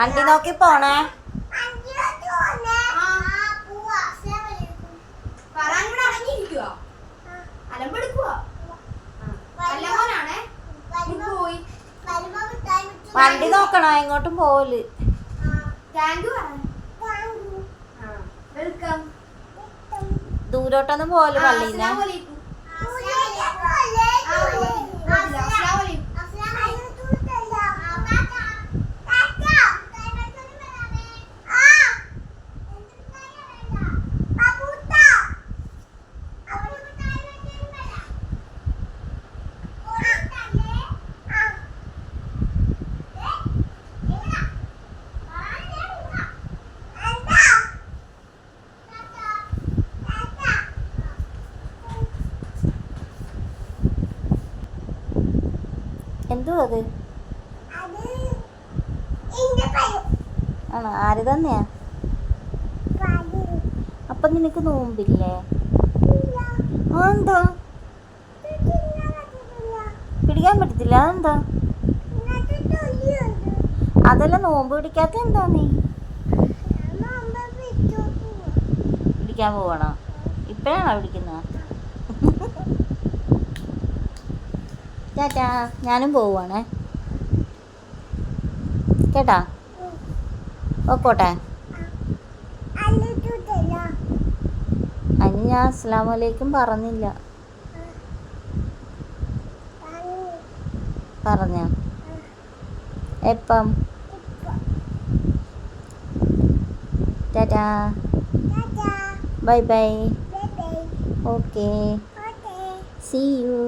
Anti നോക്കി പോണേ. വണ്ടി നോക്കണോ? എങ്ങോട്ടും പോവല്. ദൂരോട്ടൊന്നും പോവല് പള്ളിന്ന്. എന്തോ അത് ആണോ? ആര് തന്നെയാ? അപ്പൊ നിനക്ക് നോമ്പില്ലേ? എന്താ പിടിക്കാൻ പറ്റത്തില്ല? അതെന്താ? അതെല്ലാം നോമ്പ് പിടിക്കാത്ത എന്താ? നീ പിടിക്കാൻ പോവാണോ? ഇപ്പഴാണോ പിടിക്കുന്നത്? ചേട്ടാ ഞാനും പോവുകയാണേ കേട്ടാ. ഓക്കോട്ടെ. അതിന് ഞാൻ അസ്സലാമു അലൈക്കും പറഞ്ഞില്ല. പറഞ്ഞ എപ്പം? Tata bye bye. Okay see U.